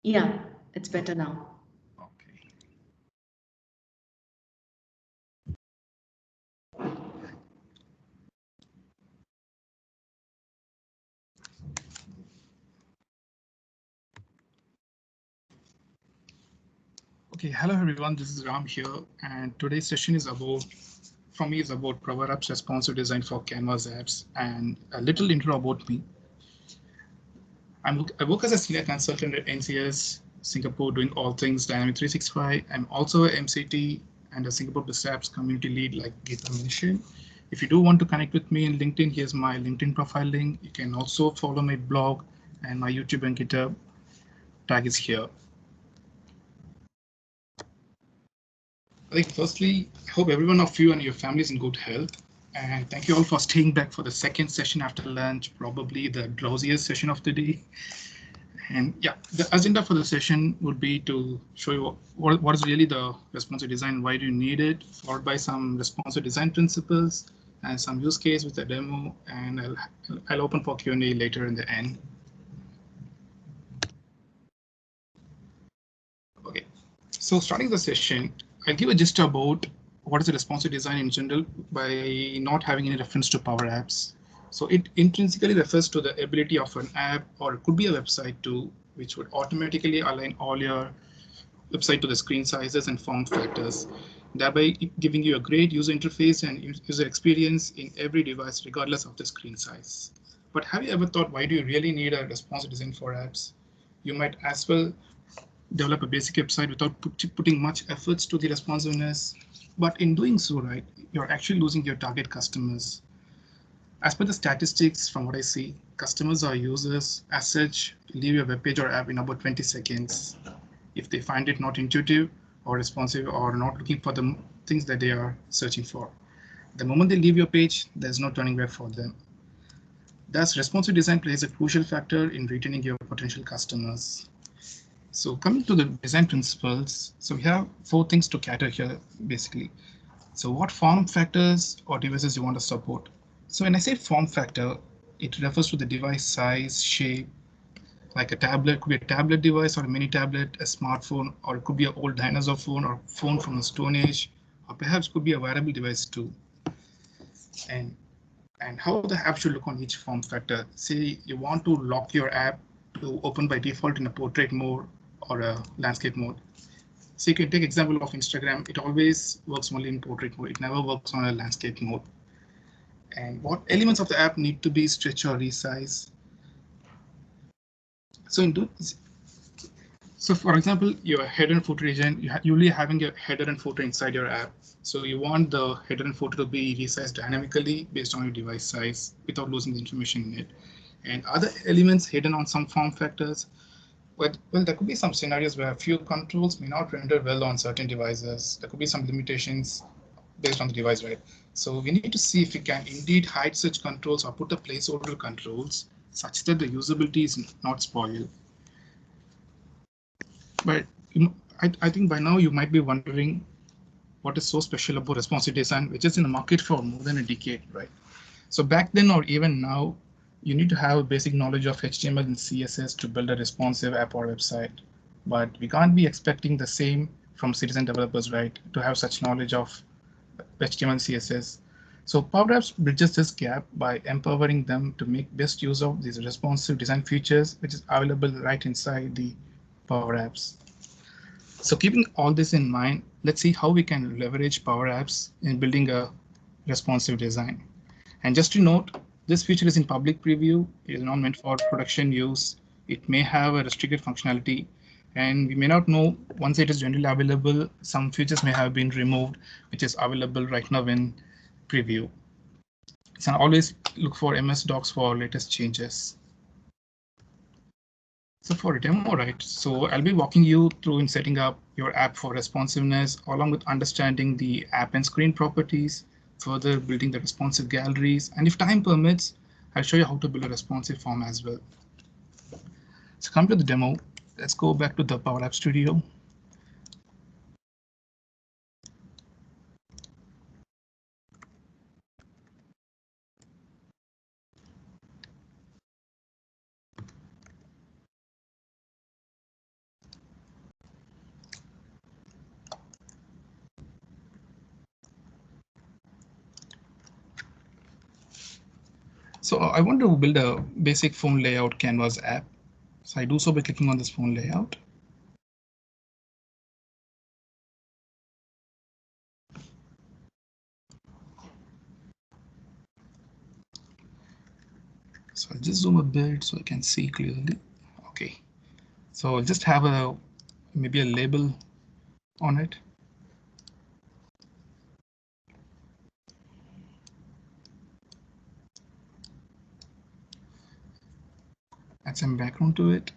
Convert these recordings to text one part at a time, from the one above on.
Yeah, it's better now. Okay. Okay, hello everyone, this is Ram here, and today's session is about, for me, is about PowerApps responsive design for Canvas apps, and a little intro about me. I work as a senior consultant at NCS Singapore, doing all things Dynamic 365. I'm also a MCT and a Singapore Business Apps community lead, like Geeta mentioned. If you do want to connect with me in LinkedIn, here's my LinkedIn profile link. You can also follow my blog and my YouTube and GitHub tag is here. I think firstly, I hope every one of you and your family is in good health. And thank you all for staying back for the second session after lunch, probably the drowsiest session of the day. And yeah, the agenda for the session would be to show you what is really the responsive design, why do you need it, followed by some responsive design principles and some use case with a demo, and I'll open for Q&A later in the end. Okay, so starting the session, I'll give a gist about what is a responsive design in general by not having any reference to PowerApps. So it intrinsically refers to the ability of an app, or it could be a website too, which would automatically align all your website to the screen sizes and form factors, thereby giving you a great user interface and user experience in every device, regardless of the screen size. But have you ever thought, why do you really need a responsive design for apps? You might as well develop a basic website without putting much efforts to the responsiveness. But in doing so, right, you're actually losing your target customers. As per the statistics from what I see, customers or users as such leave your webpage or app in about 20 seconds if they find it not intuitive or responsive or not looking for the things that they are searching for. The moment they leave your page, there's no turning back for them. Thus, responsive design plays a crucial factor in retaining your potential customers. So coming to the design principles, so we have 4 things to cater here, basically. So what form factors or devices you want to support? So when I say form factor, it refers to the device size, shape, like a tablet, could be a tablet device or a mini tablet, a smartphone, or it could be an old dinosaur phone or phone from the Stone Age, or perhaps could be a wearable device too. And how the app should look on each form factor. Say you want to lock your app to open by default in a portrait mode or a landscape mode. So you can take example of Instagram. It always works only in portrait mode. It never works on a landscape mode. And what elements of the app need to be stretched or resized. So so for example, your header and footer region, you'll be having your header and footer inside your app. So you want the header and footer to be resized dynamically based on your device size without losing the information in it. And other elements hidden on some form factors. Well, there could be some scenarios where a few controls may not render well on certain devices. There could be some limitations based on the device, right? So we need to see if we can indeed hide such controls or put a placeholder controls such that the usability is not spoiled. But I think by now you might be wondering what is so special about responsive design, which is in the market for more than a decade, right? So back then or even now, you need to have a basic knowledge of HTML and CSS to build a responsive app or website. But we can't be expecting the same from citizen developers, right? To have such knowledge of HTML and CSS. So PowerApps bridges this gap by empowering them to make best use of these responsive design features, which is available right inside the PowerApps. So keeping all this in mind, let's see how we can leverage PowerApps in building a responsive design. And just to note, this feature is in public preview. It is not meant for production use. It may have a restricted functionality, and we may not know once it is generally available, some features may have been removed, which is available right now in preview. So always look for MS Docs for latest changes. So for a demo, right, so I'll be walking you through in setting up your app for responsiveness, along with understanding the app and screen properties, further building the responsive galleries, and if time permits, I'll show you how to build a responsive form as well. So come to the demo. Let's go back to the Power App Studio. So I want to build a basic phone layout canvas app. So I do so by clicking on this phone layout. So I'll just zoom a bit so I can see clearly. Okay, so I'll just have maybe a label on it. Add some background to it.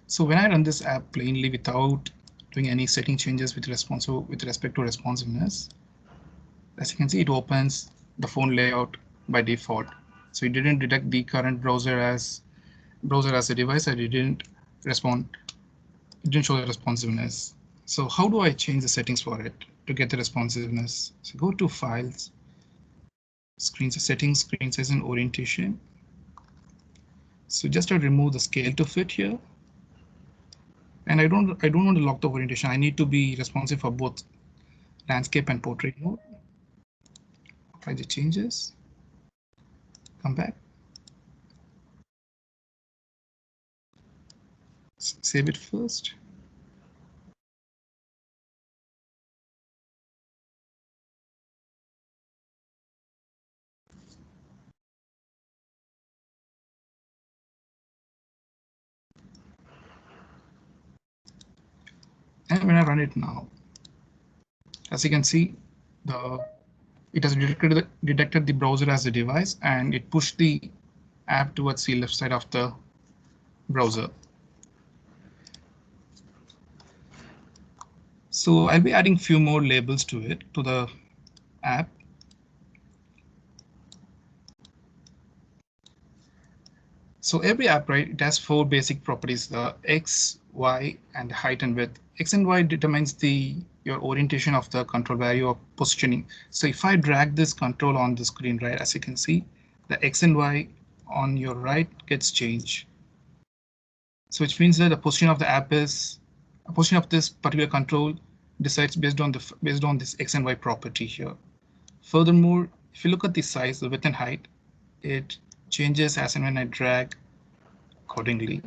So when I run this app plainly without doing any setting changes with respect to responsiveness, as you can see, it opens the phone layout by default. So it didn't detect the current browser as a device, and it didn't respond. It didn't show the responsiveness. So how do I change the settings for it to get the responsiveness? So go to Files, Settings, Screen Size and Orientation. So just to remove the scale to fit here. And I don't want to lock the orientation. I need to be responsive for both landscape and portrait mode. Apply the changes. Come back. Save it first. And when I run it now, as you can see, it has detected the browser as a device, and it pushed the app towards the left side of the browser. So I'll be adding few more labels to the app. So every app, right, it has 4 basic properties: the X, Y, and height and width. X and Y determines your orientation of the control value of positioning. So if I drag this control on the screen, right, as you can see, the X and Y on your right gets changed. So which means that the position of the app is a position of this particular control decides based on this X and Y property here. Furthermore, if you look at the size, the width and height, it changes as and when I drag accordingly.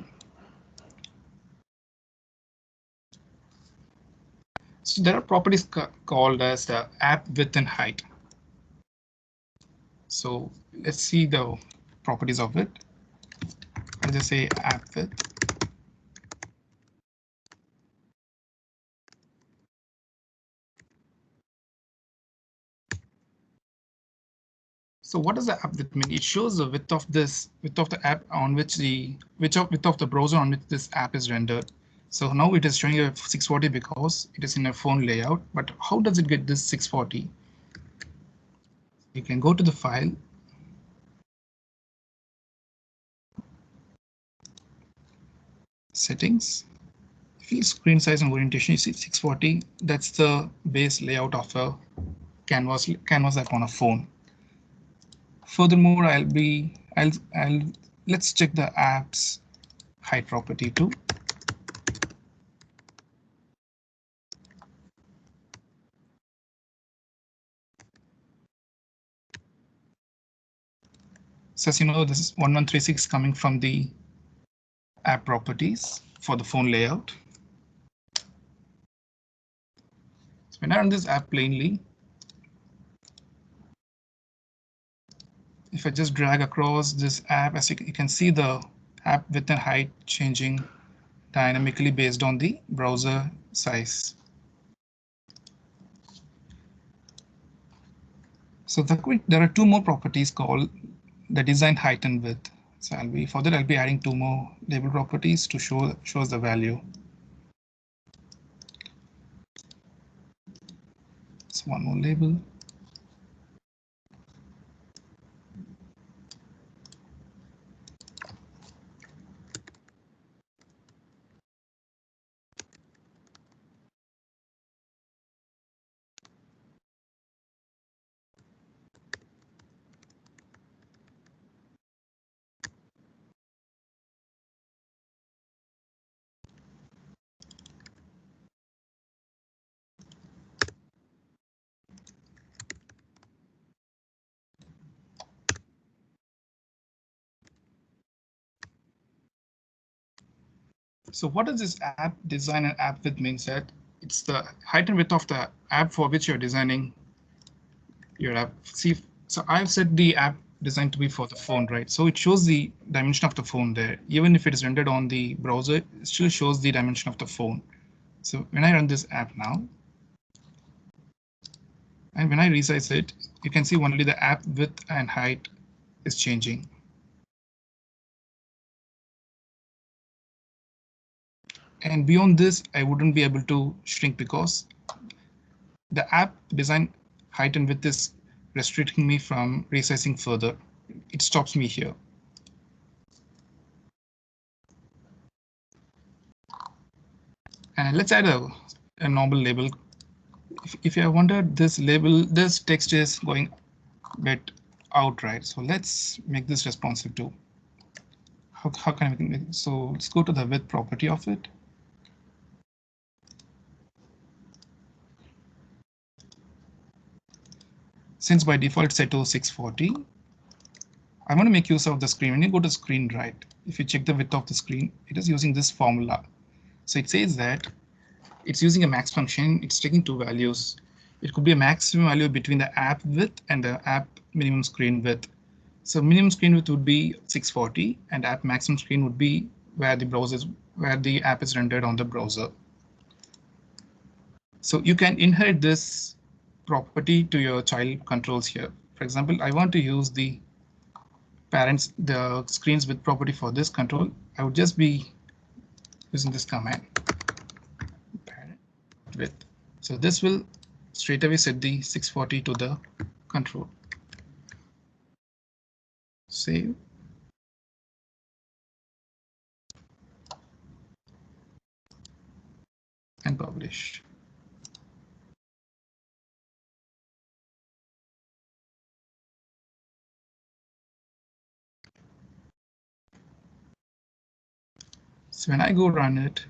So there are properties called as the app width and height. So let's see the properties of it. I'll just say app width. So what does the app width mean? It shows the width of the app on which width of the browser on which this app is rendered. So now it is showing a 640 because it is in a phone layout. But how does it get this 640? You can go to the file, settings, field screen size and orientation. You see 640. That's the base layout of a canvas app on a phone. Furthermore, let's check the app's height property too. So as you know, this is 1136 coming from the app properties for the phone layout. So when I run this app plainly, if I just drag across this app, as you can see the app width and height changing dynamically based on the browser size. So there are 2 more properties called the design height and width. So I'll be adding 2 more label properties to shows the value. So 1 more label. So what does this app design and app width means that it's the height and width of the app for which you're designing your app. See, so I've set the app designed to be for the phone, right? So it shows the dimension of the phone there. Even if it is rendered on the browser, it still shows the dimension of the phone. So when I run this app now, and when I resize it, you can see only the app width and height is changing. And beyond this, I wouldn't be able to shrink because the app design height and width is restricting me from resizing further. It stops me here. And let's add a normal label. If you wondered, this label, this text is going a bit out, right? So let's make this responsive too. How can I make it? So let's go to the width property of it. Since by default set to 640, I want to make use of the screen. When you go to screen right, if you check the width of the screen, it is using this formula. So it says that it's using a max function. It's taking two values. It could be a maximum value between the app width and the app minimum screen width. So minimum screen width would be 640 and app maximum screen would be where the app is rendered on the browser. So you can inherit this property to your child controls here. For example, I want to use the screens width property for this control. I would just be using this command parent width. So this will straight away set the 640 to the control. Save. And publish. So when I go run it,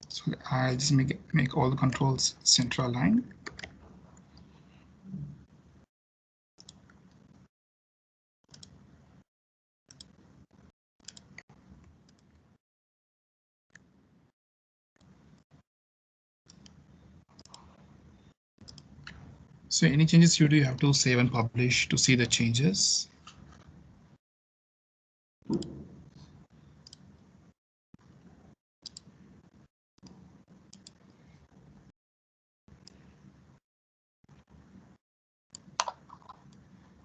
so I'll just make all the controls center aligned. So any changes you do, you have to save and publish to see the changes.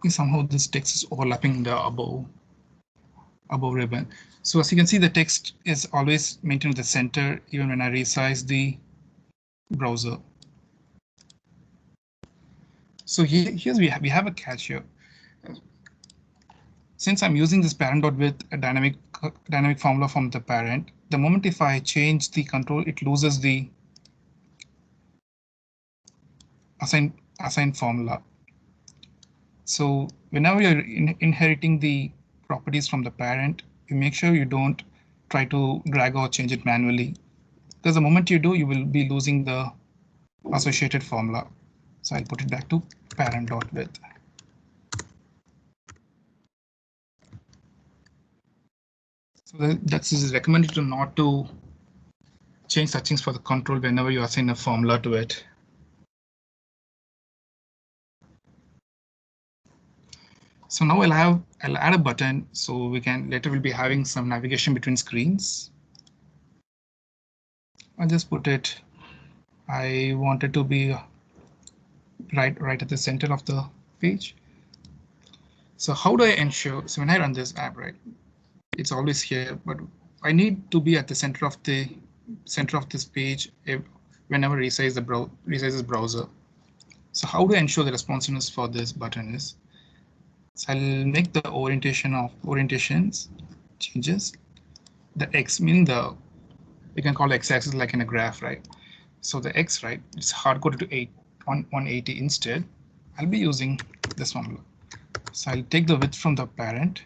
Somehow this text is overlapping the above ribbon. So as you can see, the text is always maintained at the center, even when I resize the browser. So here's we have a catch here. Since I'm using this parent.width a dynamic formula from the parent, the moment if I change the control, it loses the assign formula. So whenever you're inheriting the properties from the parent, you make sure you don't try to drag or change it manually, because the moment you do, you will be losing the associated formula. So I'll put it back to parent.width. So that's recommended to not to change settings for the control whenever you assign a formula to it. So now I'll add a button, so we can later we'll be having some navigation between screens. I'll just put it. I want it to be right at the center of the page. So how do I ensure? So when I run this app, right, it's always here, but I need to be at the center of this page whenever resizes browser. So how to ensure the responsiveness for this button is, so I'll make the orientations changes. The X meaning we can call X-axis like in a graph, right? So the X, right, it's hard coded to 180. Instead, I'll be using this formula. So I'll take the width from the parent.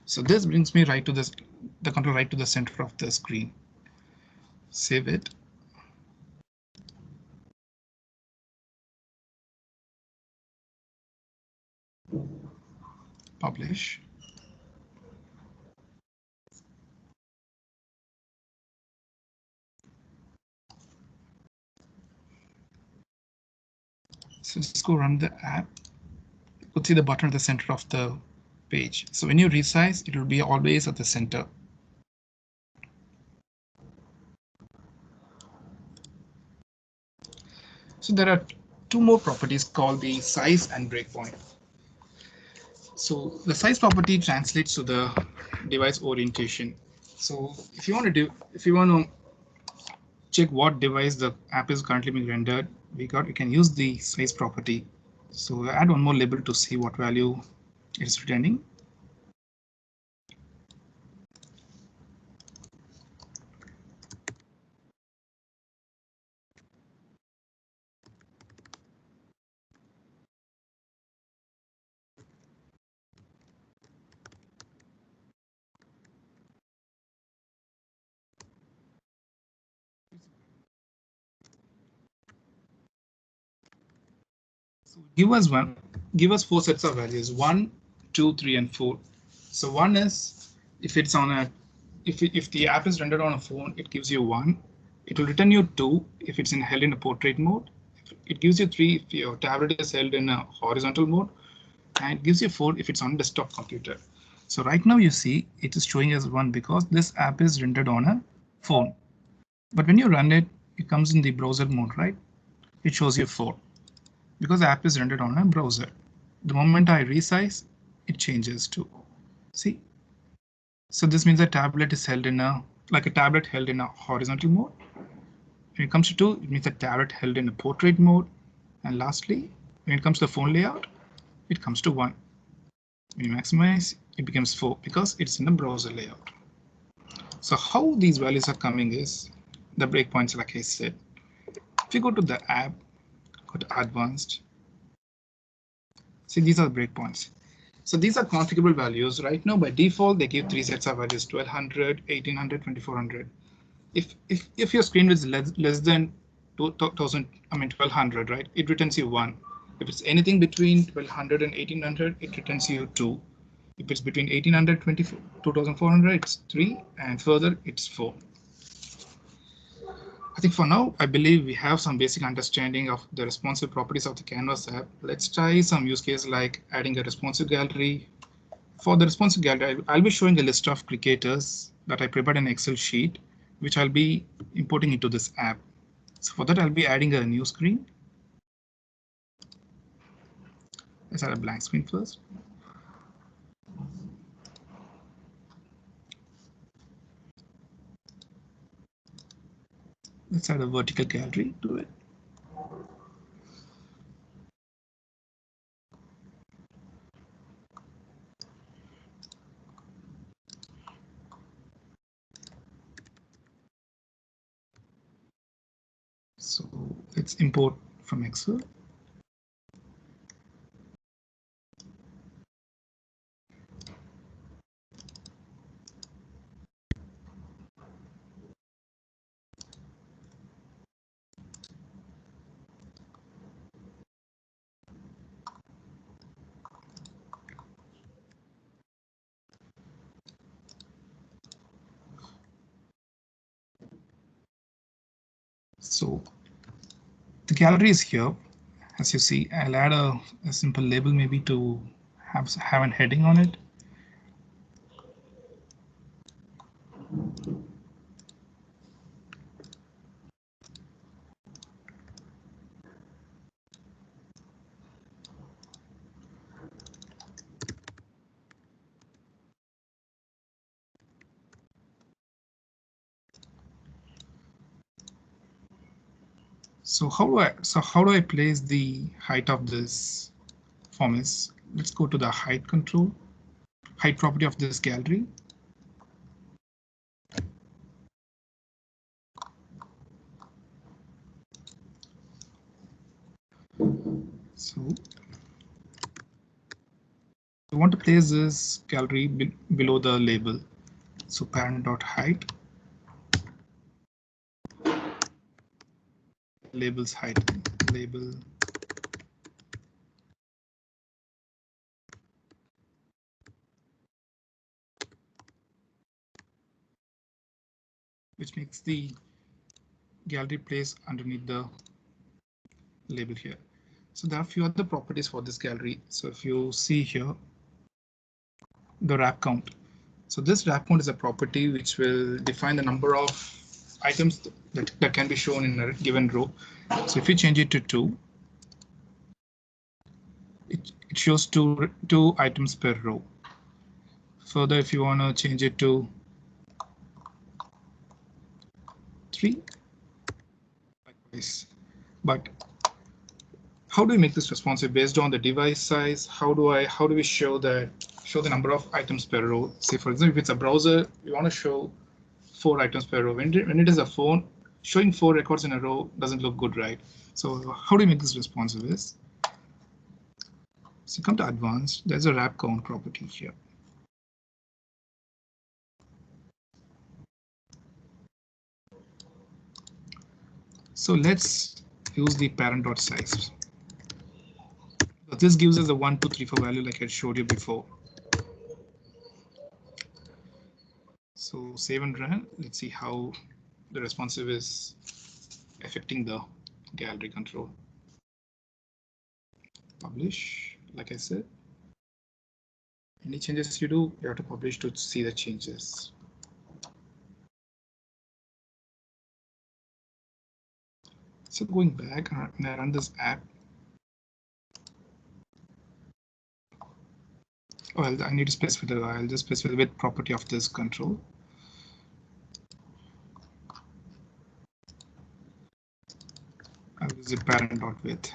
So this brings me right to the control right to the center of the screen. Save it. Publish. So just go run the app. You could see the button at the center of the page. So when you resize, it will be always at the center. So there are two more properties called the size and breakpoint. So the size property translates to the device orientation. So if you want to check what device the app is currently being rendered, you can use the size property. So add one more label to see what value it is returning. So give us four sets of values: 1, 2, 3, and 4. So 1 is if it's on a if the app is rendered on a phone, it gives you 1. It will return you 2 if it's held in a portrait mode. It gives you 3 if your tablet is held in a horizontal mode, and it gives you 4 if it's on a desktop computer. So right now you see it is showing as 1 because this app is rendered on a phone. But when you run it, it comes in the browser mode, right? It shows you 4 because the app is rendered on a browser. The moment I resize, it changes to, see. So this means a tablet is held in like a tablet held in a horizontal mode. When it comes to 2, it means a tablet held in a portrait mode. And lastly, when it comes to the phone layout, it comes to 1. When you maximize, it becomes 4 because it's in the browser layout. So how these values are coming is the breakpoints, like I said. If you go to the app, go to advanced, see these are the breakpoints. So these are configurable values. Right now, by default, they give 3 sets of values: 1200, 1800, 2400. If your screen is less than 2000, 1200, right, it returns you 1. If it's anything between 1200 and 1800, it returns you 2. If it's between 1800 and 2400, it's 3, and further it's 4. I think for now, I believe we have some basic understanding of the responsive properties of the Canvas app. Let's try some use case like adding a responsive gallery. For the responsive gallery, I'll be showing a list of cricketers that I prepared in an Excel sheet, which I'll be importing into this app. So for that, I'll be adding a new screen. Let's add a blank screen first. Let's add a vertical gallery to it. So let's import from Excel. So the gallery is here. As you see, I'll add a simple label maybe to have a heading on it. So how do I place the height of this form is, let's go to the height control, height property of this gallery. So we want to place this gallery below the label. So parent.height, labels height, label which makes the gallery place underneath the label here. So there are a few other properties for this gallery. So if you see here, the wrap count. So this wrap count is a property which will define the number of items that can be shown in a given row. So if you change it to 2, it shows two items per row. Further, if you want to change it to 3, likewise. But how do we make this responsive based on the device size? How do we show the number of items per row? Say for example, if it's a browser, you want to show 4 items per row. When it is a phone, showing 4 records in a row doesn't look good, right? So how do we make this responsive is, so come to advanced, there's a wrap count property here. So let's use the parent.size. This gives us a 1, 2, 3, 4 value like I showed you before. So save and run. Let's see how the responsive is affecting the gallery control. Publish, like I said. Any changes you do, you have to publish to see the changes. So going back, when I run this app, well, I need to specify the, I'll just specify the width property of this control. I'll use a parent.width.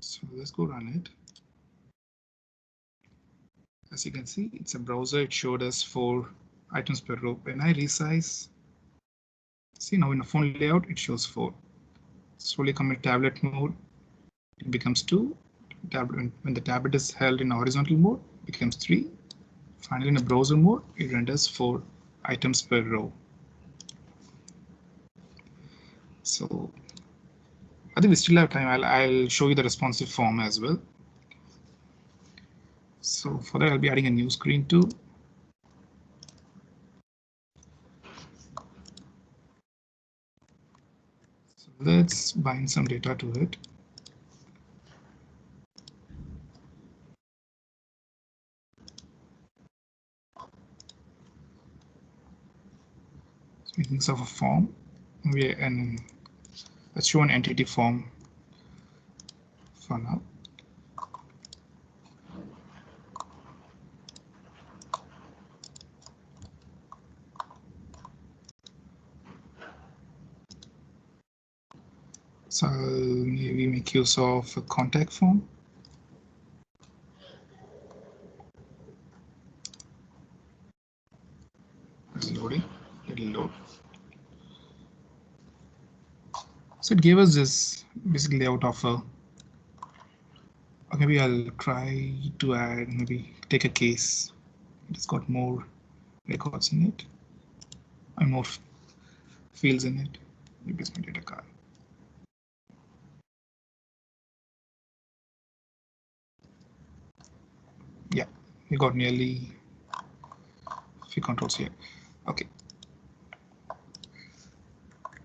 So let's go run it. As you can see, it's a browser. It showed us 4 items per row. When I resize, see now in a phone layout, it shows 4. Slowly come in tablet mode, it becomes 2. When the tablet is held in horizontal mode, it becomes 3. Finally, in a browser mode, it renders 4 items per row. So I think we still have time. I'll show you the responsive form as well. So for that, I'll be adding a new screen too. So let's bind some data to it. So making use of a form. Let's show an entity form for now. So I'll maybe make use of a contact form. It's loading, it'll load. So it gave us this basic layout of a, or maybe I'll try to add, maybe take a case. It's got more records in it and more fields in it. Maybe it's my data card. Yeah, we got nearly a few controls here. Okay.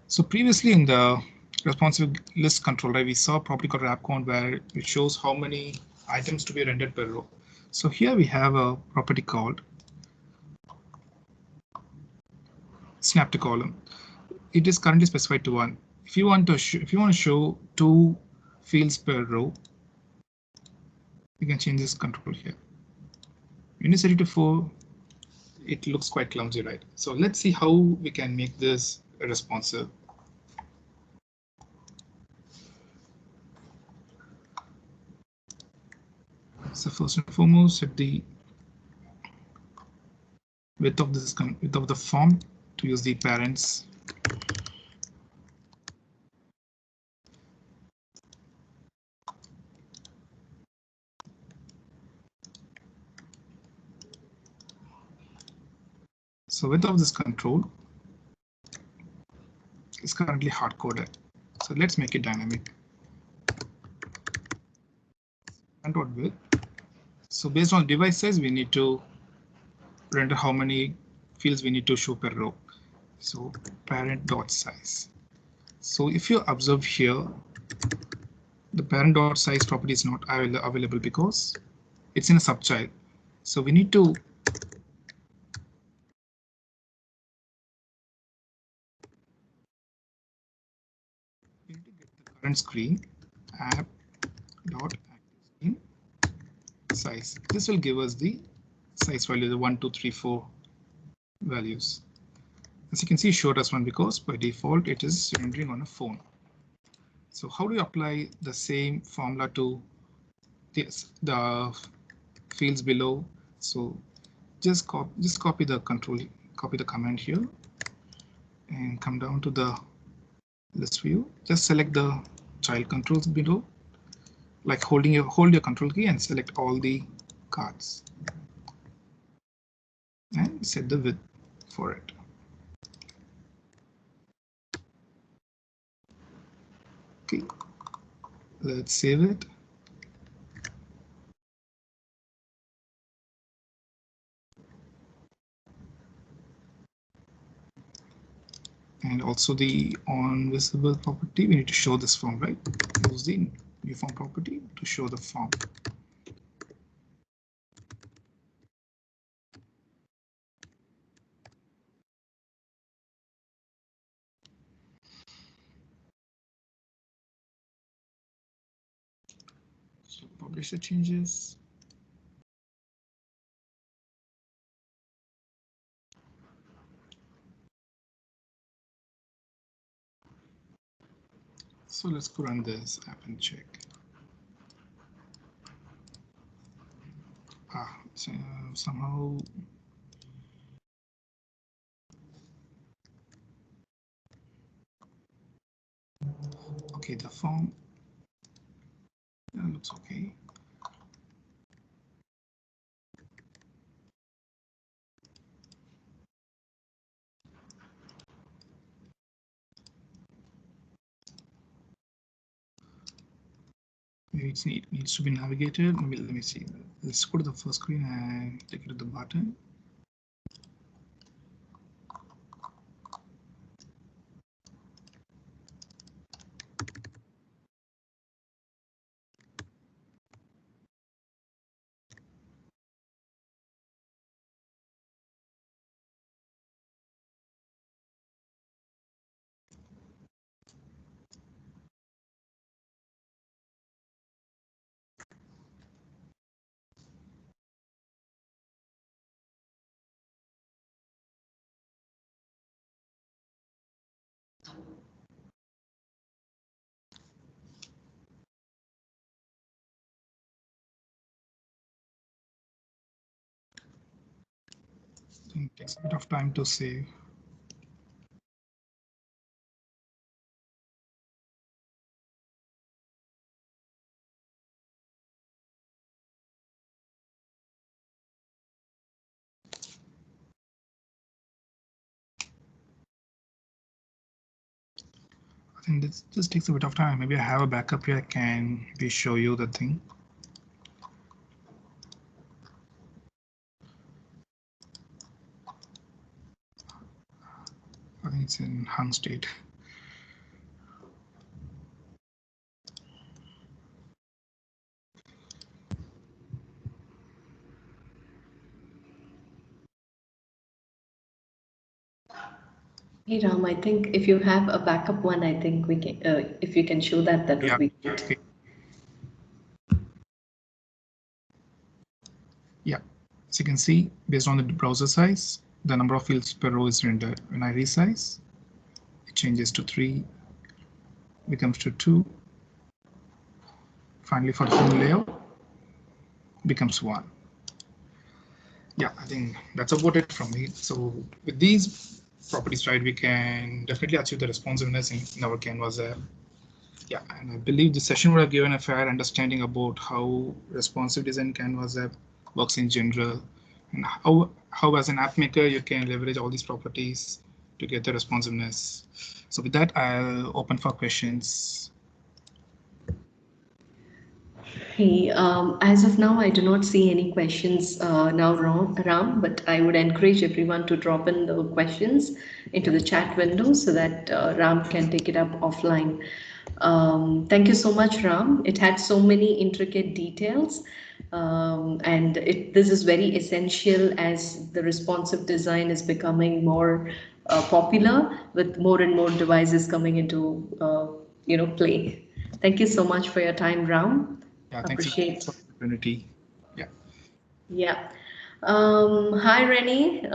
So previously in the responsive list control, right, we saw a property called wrap count where it shows how many items to be rendered per row. So here we have a property called snap to column. It is currently specified to 1. If you want to show 2 fields per row, you can change this control here. When you set it to 4, it looks quite clumsy, right? So let's see how we can make this responsive. So first and foremost, set the width of the form to use the parents. So width of this control is currently hard coded. So let's make it dynamic. Control width. So based on device size, we need to render how many fields we need to show per row. So parent dot size. So if you observe here, the parent dot size property is not available because it's in a subchild. So we need to get the current screen app dot active screen size. This will give us the size value, the 1, 2, 3, 4 values. As you can see, short as 1 because by default it is rendering on a phone. So how do you apply the same formula to the fields below? So just copy the command here and come down to the list view. Just select the child controls below, like hold your control key and select all the cards and set the width for it. Okay, let's save it. And also the on visible property, we need to show this form, right? Use the new form property to show the form. So publish the changes. So let's go run this app and check. So somehow okay, the form looks okay. Maybe it needs to be navigated. Maybe let me see. Let's go to the first screen and click it the button. It takes a bit of time to save. I think this just takes a bit of time. Maybe I have a backup here. I can maybe show you the thing. I think it's in hung state. Hey Ram, I think if you have a backup one, I think we can, if you can show that, that would Yeah. be great. Okay. Yeah. So you can see based on the browser size, the number of fields per row is rendered. When I resize, it changes to 3, becomes to 2. Finally, for the full layout, becomes 1. Yeah, I think that's about it from me. So with these properties, right, we can definitely achieve the responsiveness in our Canvas app. Yeah, and I believe this session would have given a fair understanding about how responsive design Canvas app works in general, and how as an app maker you can leverage all these properties to get the responsiveness. So with that, I'll open for questions. Hey, as of now, I do not see any questions now, Ram, but I would encourage everyone to drop in the questions into Yeah, the chat window so that Ram can take it up offline. Thank you so much, Ram. It had so many intricate details, and this is very essential as the responsive design is becoming more popular with more and more devices coming into play. Thank you so much for your time, Ram. yeah, thanks Appreciate. for the opportunity. Yeah. Yeah. Hi, Rennie.